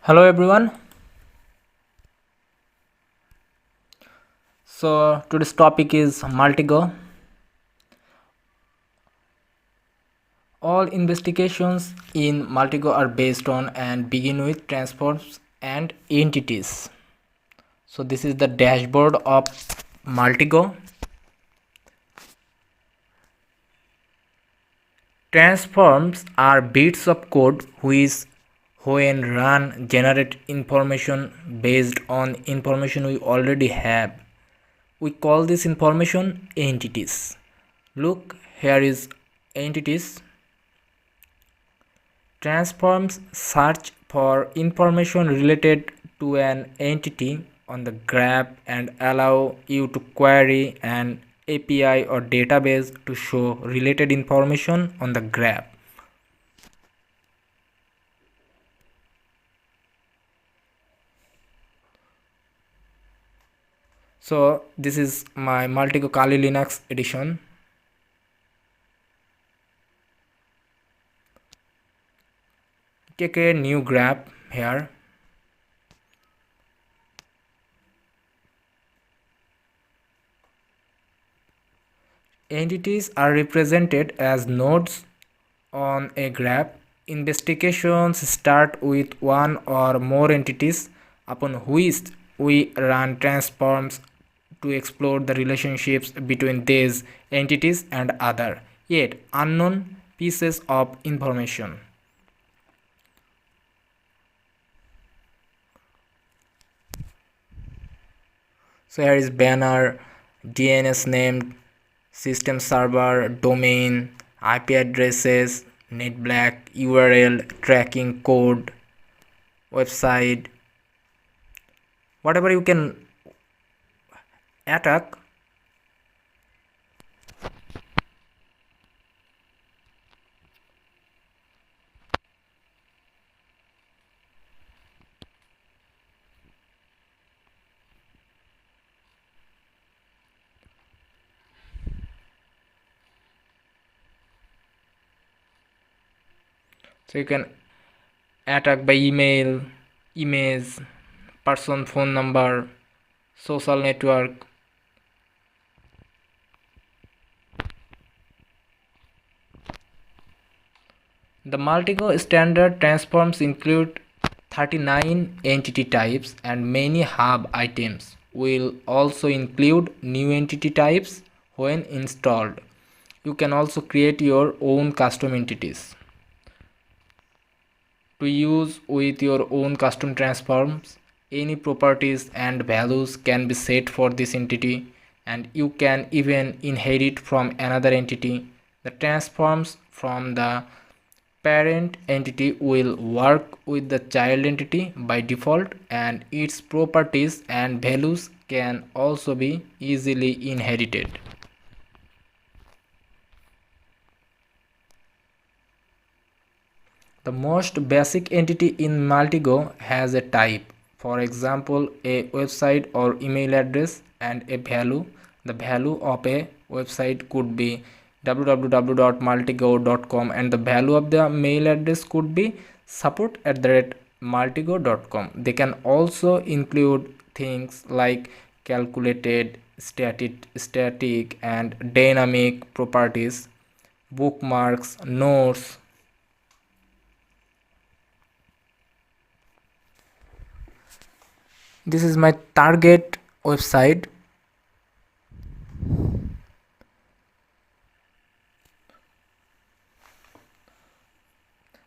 Hello everyone. So today's topic is Maltego. All investigations in Maltego are based on and begin with transforms and entities. So this is the dashboard of Maltego. Transforms are bits of code which when run generate information based on information we already have. We call this information entities. Look, here is entities. Transforms search for information related to an entity on the graph and allow you to query an API or database to show related information on the graph. So this is my Maltego Kali Linux edition. Take a new graph here. Entities are represented as nodes on a graph. Investigations start with one or more entities upon which we run transforms to explore the relationships between these entities and other, yet unknown pieces of information. So here is banner, DNS name, system server, domain, IP addresses, netblack, URL, tracking code, website, whatever you can attack. So you can attack by email, image, person phone number, social network. The Maltego standard transforms include 39 entity types and many hub items. Will also include new entity types when installed. You can also create your own custom entities to use with your own custom transforms. Any properties and values can be set for this entity, and you can even inherit from another entity. The transforms from the parent entity will work with the child entity by default, and its properties and values can also be easily inherited. The most basic entity in Maltego has a type, for example, a website or email address, and a value. The value of a website could be www.maltego.com, and the value of the mail address could be support@maltego.com. They can also include things like calculated, static, and dynamic properties, bookmarks, notes. This is my target website.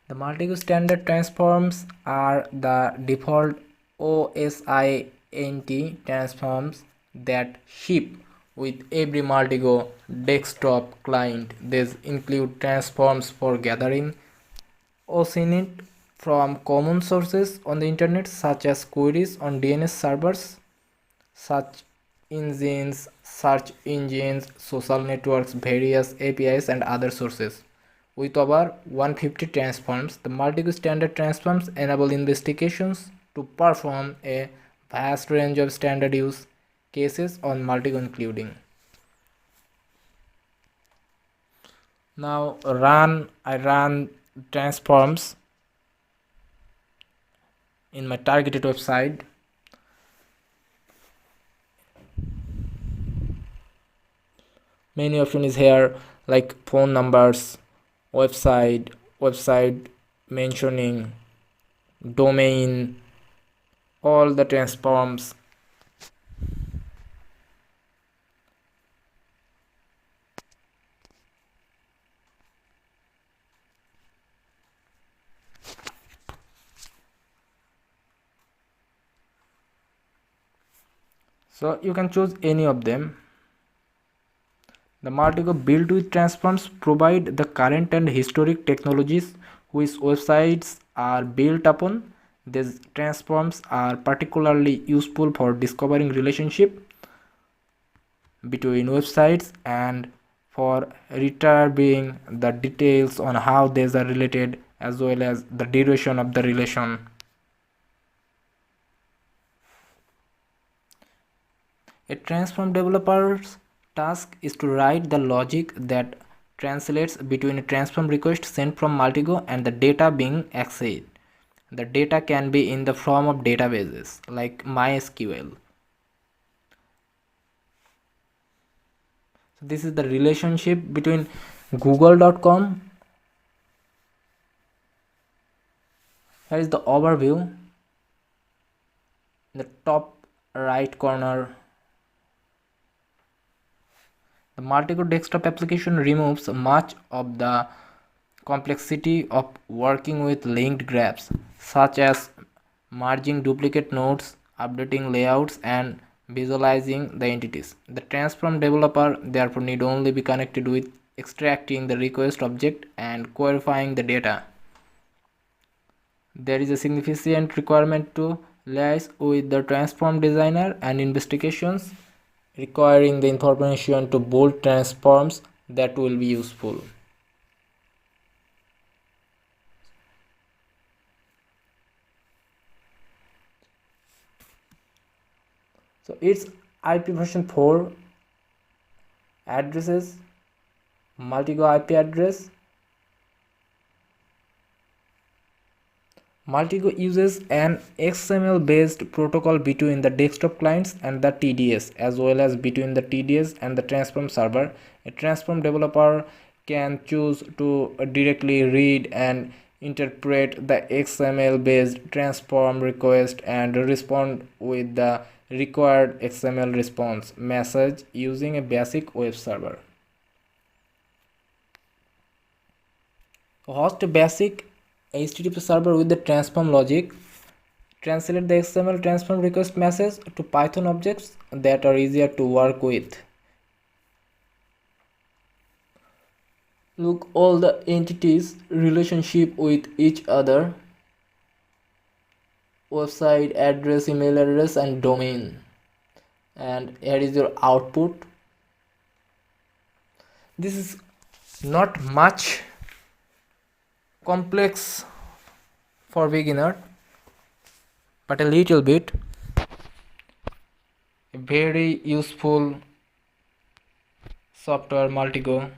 The Maltego standard transforms are the default OSINT transforms that ship with every Maltego desktop client. These include transforms for gathering OSINT from common sources on the internet, such as queries on DNS servers, search engines, social networks, various APIs, and other sources. With over 150 transforms, the Maltego standard transforms enable investigations to perform a vast range of standard use cases on Maltego, including now I run transforms. in my targeted website. Many option is here, like phone numbers, website mentioning, domain, all the transforms. So you can choose any of them. The Maltego built with transforms provide the current and historic technologies which websites are built upon. These transforms are particularly useful for discovering relationship between websites and for retrieving the details on how these are related as well as the duration of the relation. A transform developer's task is to write the logic that translates between a transform request sent from Maltego and the data being accessed. The data can be in the form of databases like MySQL. So this is the relationship between google.com. Here is the overview. In the top right corner, the Maltego desktop application removes much of the complexity of working with linked graphs, such as merging duplicate nodes, updating layouts, and visualizing the entities. The transform developer therefore need only be connected with extracting the request object and querying the data. There is a significant requirement to liaise with the transform designer and investigations requiring the information to build transforms that will be useful. So it's IP version 4 addresses, Maltego IP address. Maltego uses an XML based protocol between the desktop clients and the TDS, as well as between the TDS and the transform server. A transform developer can choose to directly read and interpret the XML based transform request and respond with the required XML response message using a basic web server. Host a basic HTTP server with the transform logic. Translate the XML transform request message to Python objects that are easier to work with. Look all the entities relationship with each other: website address, email address, and domain. And here is your output. This is not much complex for beginner, but a little bit. A very useful software, Maltego.